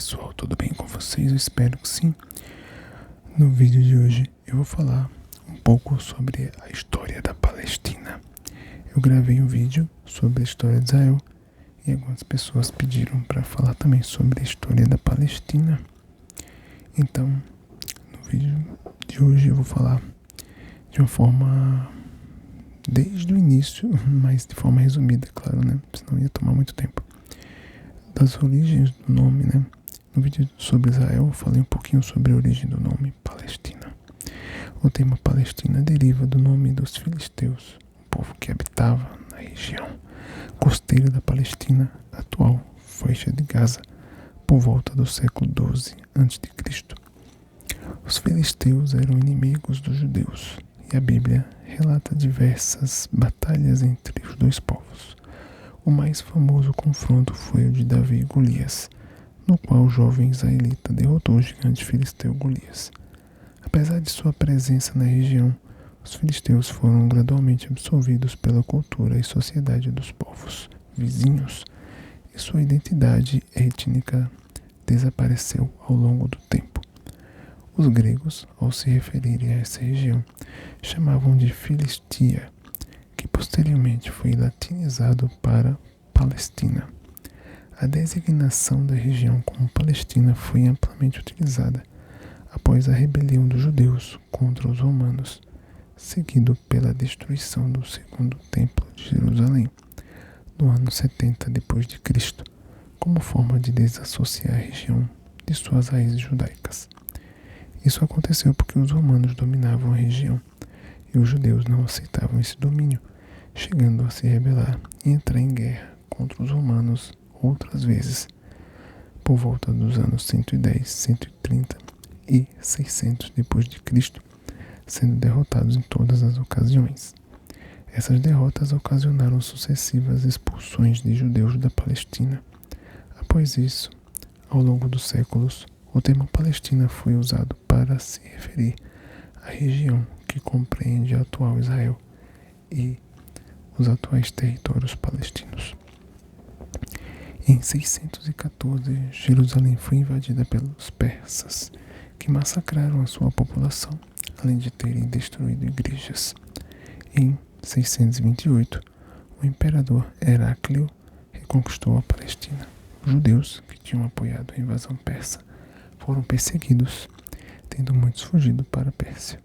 pessoal, tudo bem com vocês? Eu espero que sim. No vídeo de hoje eu vou falar um pouco sobre a história da Palestina. Eu gravei um vídeo sobre a história de Israel e algumas pessoas pediram para falar também sobre a história da Palestina. Então, no vídeo de hoje eu vou falar de uma forma desde o início, mas de forma resumida, claro, né? Senão ia tomar muito tempo. Das origens do nome, né? No vídeo sobre Israel eu falei um pouquinho sobre a origem do nome Palestina. O termo Palestina deriva do nome dos filisteus, um povo que habitava na região costeira da Palestina, atual faixa de Gaza, por volta do século XII a.C. Os filisteus eram inimigos dos judeus e a Bíblia relata diversas batalhas entre os dois povos. O mais famoso confronto foi o de Davi e Golias, no qual o jovem israelita derrotou o gigante filisteu Golias. Apesar de sua presença na região, os filisteus foram gradualmente absorvidos pela cultura e sociedade dos povos vizinhos, e sua identidade étnica desapareceu ao longo do tempo. Os gregos, ao se referirem a essa região, chamavam de Filistia, que posteriormente foi latinizado para Palestina. A designação da região como Palestina foi amplamente utilizada após a rebelião dos judeus contra os romanos, seguido pela destruição do segundo templo de Jerusalém, no ano 70 d.C., como forma de desassociar a região de suas raízes judaicas. Isso aconteceu porque os romanos dominavam a região e os judeus não aceitavam esse domínio, chegando a se rebelar e entrar em guerra contra os romanos outras vezes, por volta dos anos 110, 130 e 600 d.C., sendo derrotados em todas as ocasiões. Essas derrotas ocasionaram sucessivas expulsões de judeus da Palestina. Após isso, ao longo dos séculos, o termo Palestina foi usado para se referir à região que compreende o atual Israel e os atuais territórios palestinos. Em 614, Jerusalém foi invadida pelos persas, que massacraram a sua população, além de terem destruído igrejas. Em 628, o imperador Heráclio reconquistou a Palestina. Os judeus, que tinham apoiado a invasão persa, foram perseguidos, tendo muitos fugido para a Pérsia.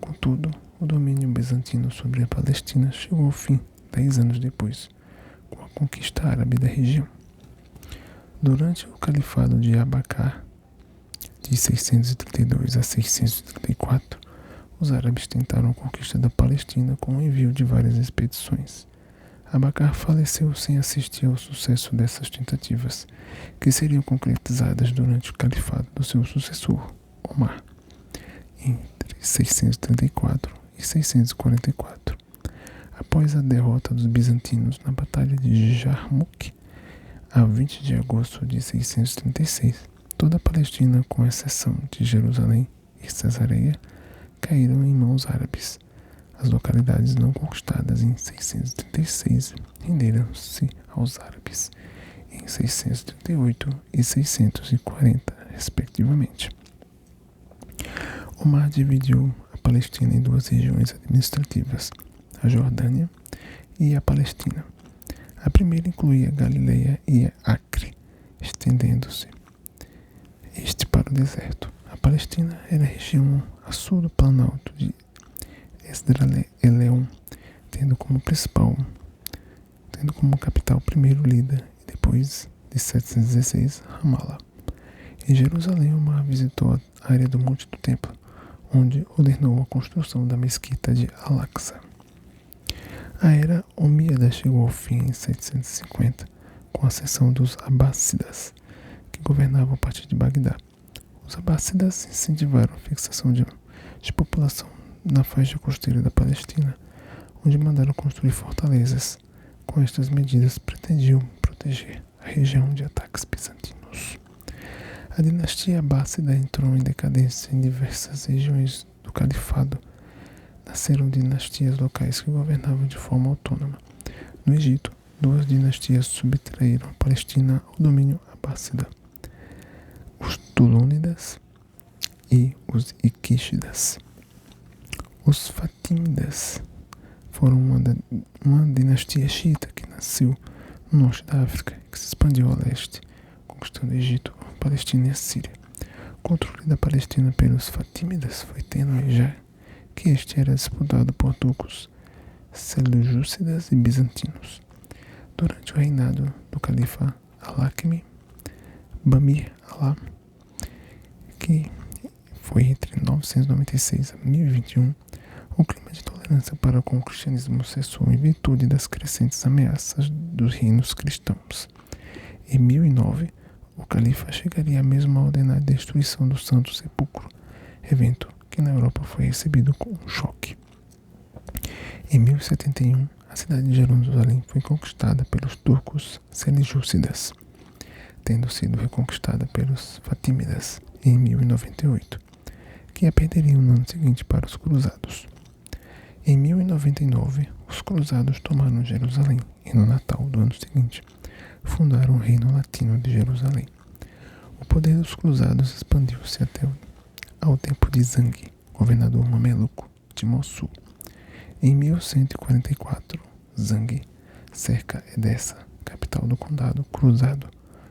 Contudo, o domínio bizantino sobre a Palestina chegou ao fim 10 anos depois, com a conquista árabe da região. Durante o califado de Abacar, de 632 a 634, os árabes tentaram a conquista da Palestina com o envio de várias expedições. Abacar faleceu sem assistir ao sucesso dessas tentativas, que seriam concretizadas durante o califado do seu sucessor, Omar, entre 634 e 644. Após a derrota dos bizantinos na Batalha de Jarmuk, a 20 de agosto de 636, toda a Palestina, com exceção de Jerusalém e Cesareia, caíram em mãos árabes. As localidades não conquistadas em 636 renderam-se aos árabes em 638 e 640, respectivamente. Omar dividiu a Palestina em duas regiões administrativas, a Jordânia e a Palestina. A primeira incluía Galileia e Acre, estendendo-se para o deserto. A Palestina era a região a sul do Planalto de Esdraelon, tendo como capital primeiro Lida e depois, de 716, Ramala. Em Jerusalém, Omar visitou a área do Monte do Templo, onde ordenou a construção da mesquita de Al-Aqsa. A era omíada chegou ao fim em 750, com a ascensão dos Abássidas, que governavam a partir de Bagdá. Os Abássidas incentivaram a fixação de população na faixa costeira da Palestina, onde mandaram construir fortalezas. Com estas medidas, pretendiam proteger a região de ataques bizantinos. A dinastia Abássida entrou em decadência em diversas regiões do califado. Nasceram dinastias locais que governavam de forma autônoma. No Egito, duas dinastias subtraíram a Palestina ao domínio abássida. Tulúnidas e os Iquíxidas. Os Fatímidas foram uma dinastia xiita que nasceu no norte da África e que se expandiu ao leste, conquistando o Egito, a Palestina e a Síria. O controle da Palestina pelos Fatímidas foi tênue, já que este era disputado por turcos, seljúcidas e bizantinos. Durante o reinado do califa Al-Hakimi Bamir Allah, que foi entre 996 a 1021, o clima de tolerância para com o cristianismo cessou em virtude das crescentes ameaças dos reinos cristãos. Em 1009, o califa chegaria mesmo a ordenar a destruição do Santo Sepulcro, evento que na Europa foi recebido com um choque. Em 1071, a cidade de Jerusalém foi conquistada pelos turcos seljúcidas, tendo sido reconquistada pelos Fatímidas em 1098, que a perderiam no ano seguinte para os cruzados. Em 1099, os cruzados tomaram Jerusalém e no Natal do ano seguinte fundaram o Reino Latino de Jerusalém. O poder dos cruzados expandiu-se até ao tempo de Zang, governador mameluco de Mossul. Em 1144, Zang cerca Edessa, capital do condado cruzado,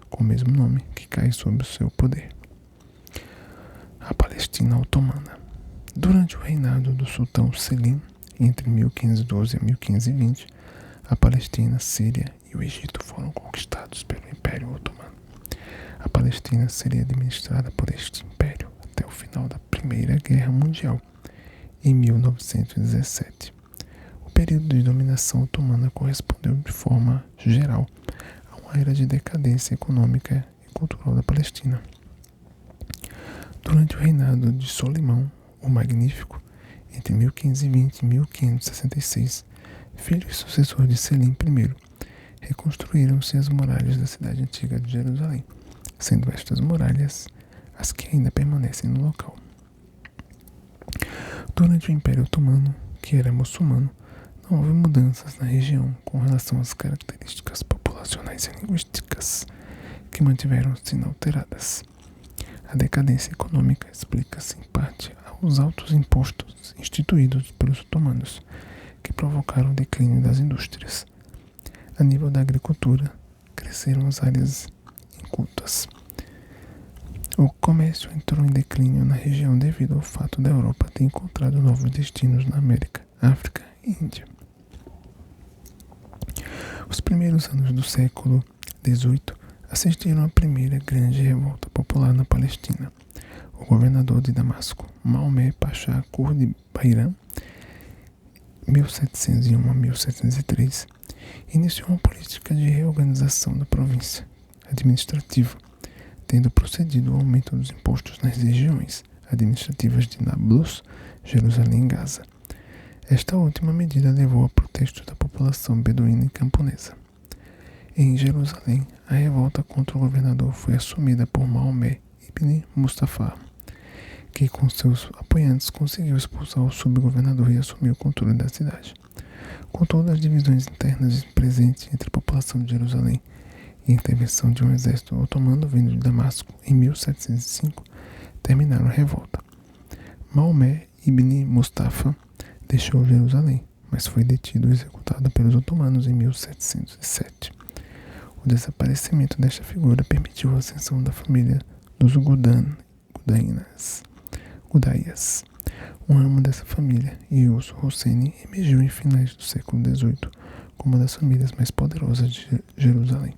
com o mesmo nome, que cai sob o seu poder. A Palestina Otomana. Durante o reinado do sultão Selim, entre 1512 a 1520, a Palestina, Síria e o Egito foram conquistados pelo Império Otomano. A Palestina seria administrada por este império até o final da Primeira Guerra Mundial, em 1917. O período de dominação otomana correspondeu de forma geral a uma era de decadência econômica e cultural da Palestina. Durante o reinado de Solimão, o Magnífico, entre 1520 e 1566, filho e sucessor de Selim I, reconstruíram-se as muralhas da cidade antiga de Jerusalém, sendo estas muralhas as que ainda permanecem no local. Durante o Império Otomano, que era muçulmano, não houve mudanças na região com relação às características populacionais e linguísticas, que mantiveram-se inalteradas. A decadência econômica explica-se em parte aos altos impostos instituídos pelos otomanos, que provocaram o declínio das indústrias. A nível da agricultura, cresceram as áreas incultas. O comércio entrou em declínio na região devido ao fato da Europa ter encontrado novos destinos na América, África e Índia. Os primeiros anos do século XVIII assistiram à primeira grande revolta popular na Palestina. O governador de Damasco, Maomé Pasha Kurd Bayram, 1701 a 1703, iniciou uma política de reorganização da província administrativa, tendo procedido ao aumento dos impostos nas regiões administrativas de Nablus, Jerusalém e Gaza. Esta última medida levou a protestos da população beduína e camponesa. Em Jerusalém, a revolta contra o governador foi assumida por Maomé ibn Mustafa, que com seus apoiantes conseguiu expulsar o subgovernador e assumir o controle da cidade. Contudo, as divisões internas presentes entre a população de Jerusalém e a intervenção de um exército otomano vindo de Damasco em 1705 terminaram a revolta. Maomé ibn Mustafa deixou Jerusalém, mas foi detido e executado pelos otomanos em 1707. O desaparecimento desta figura permitiu a ascensão da família dos Gudaias. Um ramo dessa família, Yus Hosseini, emergiu em finais do século XVIII como uma das famílias mais poderosas de Jerusalém.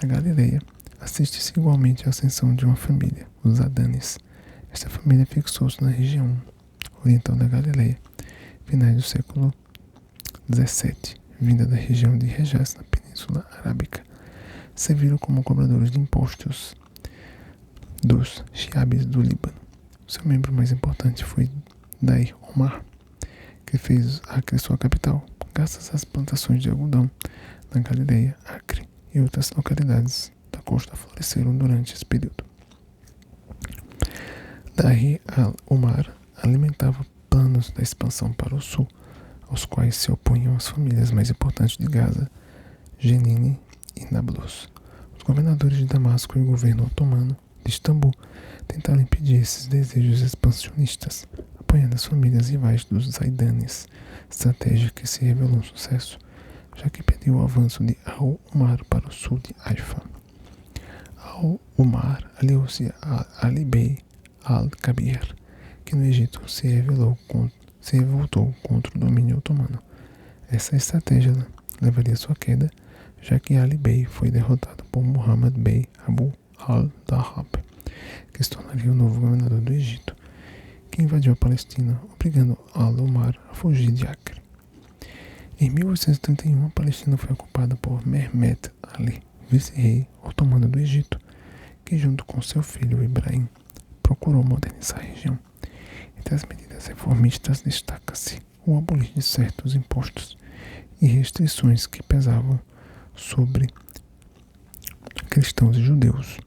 Na Galileia, assiste-se igualmente à ascensão de uma família, os Adanes. Esta família fixou-se na região oriental da Galileia, finais do século XVII, vinda da região de Hejaz, na Península Arábica. Serviram como cobradores de impostos dos Shiabes do Líbano. Seu membro mais importante foi Dair Omar, que fez Acre sua capital, graças às plantações de algodão na Galileia, Acre e outras localidades da costa floresceram durante esse período. Dair al-Omar alimentava planos da expansão para o sul, aos quais se opunham as famílias mais importantes de Gaza, Jenine e Nablus. Os governadores de Damasco e o governo otomano de Istambul tentaram impedir esses desejos expansionistas, apoiando as famílias rivais dos Zaidanes, estratégia que se revelou um sucesso, já que impediu o avanço de Al-Umar para o sul de Haifa. Al-Umar aliou-se a Ali Bey al-Kabir, que no Egito se revoltou contra o domínio otomano. Essa estratégia levaria à sua queda, já que Ali Bey foi derrotado por Muhammad Bey Abu al-Dahab, que se tornaria o novo governador do Egito, que invadiu a Palestina, obrigando Al-Umar a fugir de Acre. Em 1831, a Palestina foi ocupada por Mehmet Ali, vice-rei otomano do Egito, que junto com seu filho Ibrahim procurou modernizar a região. Entre as medidas reformistas destaca-se o abolir de certos impostos e restrições que pesavam sobre cristãos e judeus.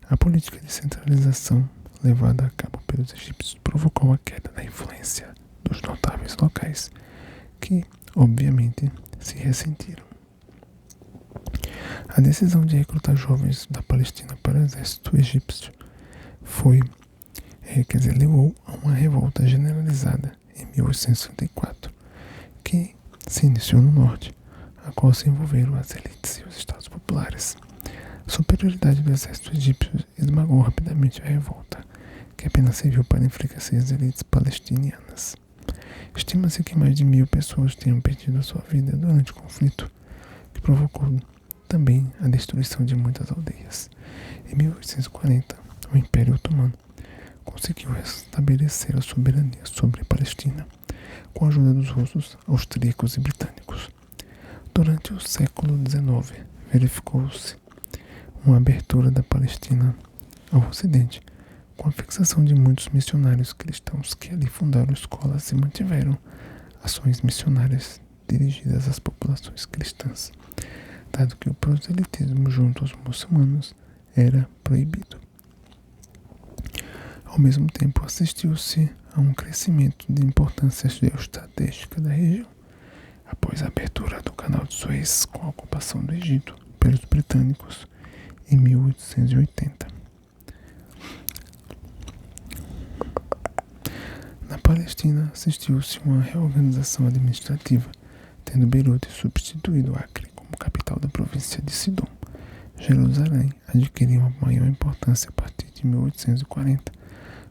A política de centralização levada a cabo pelos egípcios provocou a queda da influência dos notáveis locais, que, obviamente, se ressentiram. A decisão de recrutar jovens da Palestina para o exército egípcio levou a uma revolta generalizada em 1864, que se iniciou no norte, a qual se envolveram as elites e os estados populares. A superioridade do exército egípcio esmagou rapidamente a revolta, que apenas serviu para enfraquecer as elites palestinianas. Estima-se que mais de 1.000 pessoas tenham perdido a sua vida durante o conflito, que provocou também a destruição de muitas aldeias. Em 1840, o Império Otomano conseguiu restabelecer a soberania sobre a Palestina, com a ajuda dos russos, austríacos e britânicos. Durante o século XIX, verificou-se uma abertura da Palestina ao Ocidente, com a fixação de muitos missionários cristãos que ali fundaram escolas e mantiveram ações missionárias dirigidas às populações cristãs, dado que o proselitismo junto aos muçulmanos era proibido. Ao mesmo tempo, assistiu-se a um crescimento de importância geoestratégica da região, após a abertura do Canal de Suez com a ocupação do Egito pelos britânicos em 1880. Na Palestina, assistiu-se a uma reorganização administrativa, tendo Beirute substituído Acre como capital da província de Sidom. Jerusalém adquiriu uma maior importância a partir de 1840,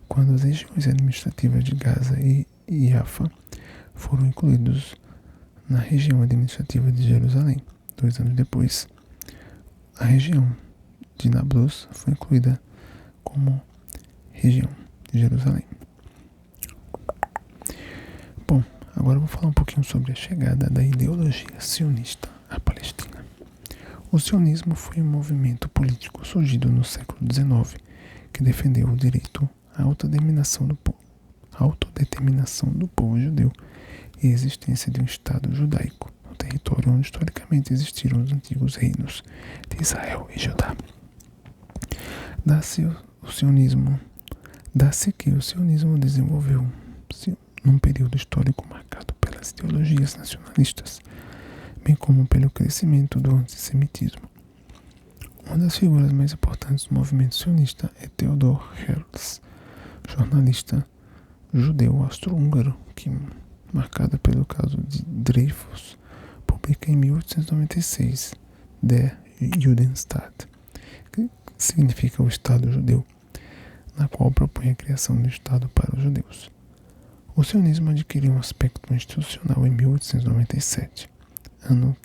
quando as regiões administrativas de Gaza e Jaffa foram incluídos na região administrativa de Jerusalém. 2 anos depois, a região de Nablus foi incluída como região de Jerusalém. Bom, agora eu vou falar um pouquinho sobre a chegada da ideologia sionista à Palestina. O sionismo foi um movimento político surgido no século XIX que defendeu o direito à autodeterminação do povo judeu e a existência de um Estado judaico no território onde historicamente existiram os antigos reinos de Israel e Judá. Dá-se que o sionismo desenvolveu-se num período histórico marcado pelas ideologias nacionalistas, bem como pelo crescimento do antissemitismo. Uma das figuras mais importantes do movimento sionista é Theodor Herzl, jornalista judeu austro-húngaro que, marcado pelo caso de Dreyfus, publica em 1896 Der Judenstaat, que significa o Estado judeu, na qual propõe a criação do Estado para os judeus. O sionismo adquiriu um aspecto institucional em 1897, ano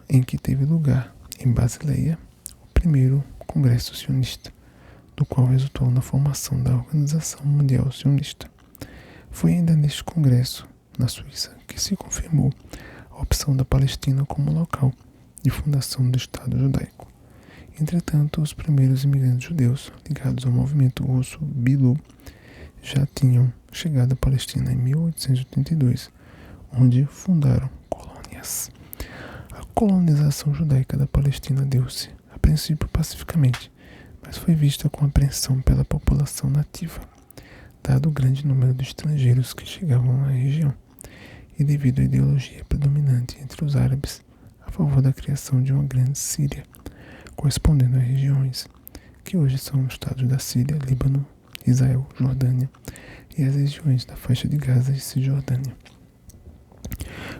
em que teve lugar, em Basileia, o primeiro Congresso Sionista, do qual resultou na formação da Organização Mundial Sionista. Foi ainda neste congresso, na Suíça, que se confirmou a opção da Palestina como local de fundação do Estado judaico. Entretanto, os primeiros imigrantes judeus ligados ao movimento russo Bilu já tinham chegado à Palestina em 1882, onde fundaram colônias. A colonização judaica da Palestina deu-se, a princípio pacificamente, mas foi vista com apreensão pela população nativa, dado o grande número de estrangeiros que chegavam na região, e devido à ideologia predominante entre os árabes a favor da criação de uma grande Síria, correspondendo a regiões que hoje são os estados da Síria, Líbano, Israel, Jordânia e as regiões da faixa de Gaza e Cisjordânia.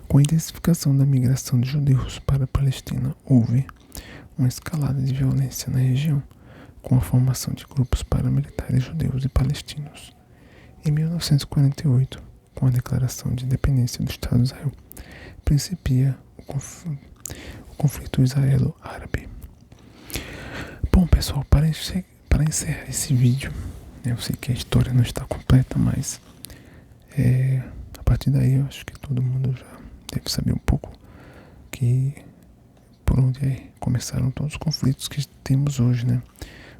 Com a intensificação da migração de judeus para a Palestina, houve uma escalada de violência na região, com a formação de grupos paramilitares judeus e palestinos. Em 1948, com a declaração de independência do Estado de Israel, principia o conflito israelo-árabe. Bom, pessoal, para encerrar esse vídeo, eu sei que a história não está completa, mas a partir daí eu acho que todo mundo já deve saber um pouco por onde começaram todos os conflitos que temos hoje, né?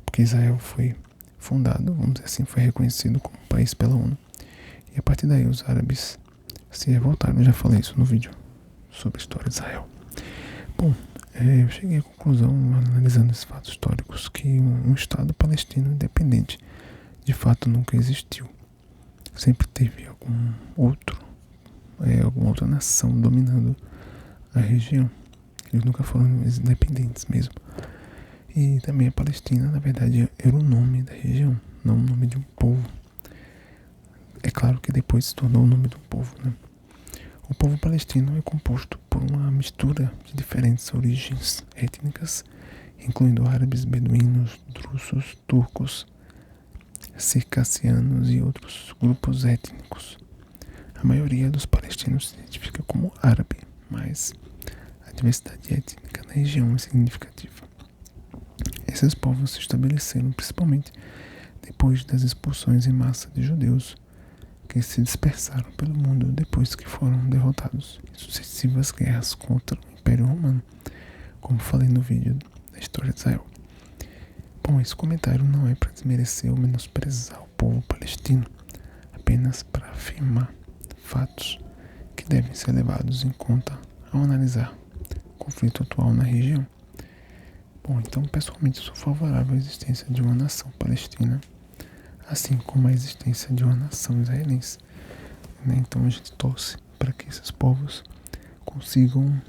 Porque Israel foi fundado, vamos dizer assim, foi reconhecido como país pela ONU. E a partir daí os árabes se revoltaram. Eu já falei isso no vídeo sobre a história de Israel. Bom, eu cheguei à conclusão, analisando esses fatos históricos, que um Estado palestino independente de fato nunca existiu. Sempre teve alguma outra nação dominando a região. Eles nunca foram independentes mesmo. E também a Palestina, na verdade, era o nome da região, não o nome de um povo. É claro que depois se tornou o nome do povo, né? O povo palestino é composto por uma mistura de diferentes origens étnicas, incluindo árabes, beduínos, drusos, turcos, circassianos e outros grupos étnicos. A maioria dos palestinos se identifica como árabe, mas a diversidade étnica na região é significativa. Esses povos se estabeleceram principalmente depois das expulsões em massa de judeus que se dispersaram pelo mundo depois que foram derrotados em sucessivas guerras contra o Império Romano, como falei no vídeo da história de Israel. Bom, esse comentário não é para desmerecer ou menosprezar o povo palestino, apenas para afirmar fatos que devem ser levados em conta ao analisar o conflito atual na região. Bom, então pessoalmente sou favorável à existência de uma nação palestina, assim como a existência de uma nação israelense, né? Então a gente torce para que esses povos consigam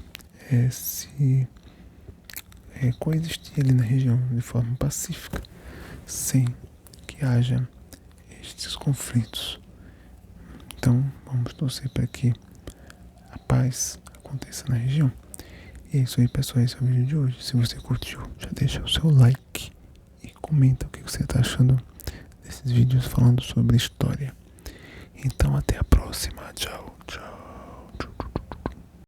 coexistir ali na região de forma pacífica, sem que haja estes conflitos. Então vamos torcer para que a paz aconteça na região. E é isso aí, pessoal, esse é o vídeo de hoje. Se você curtiu, já deixa o seu like e comenta o que você está achando desses vídeos falando sobre história. Então até a próxima.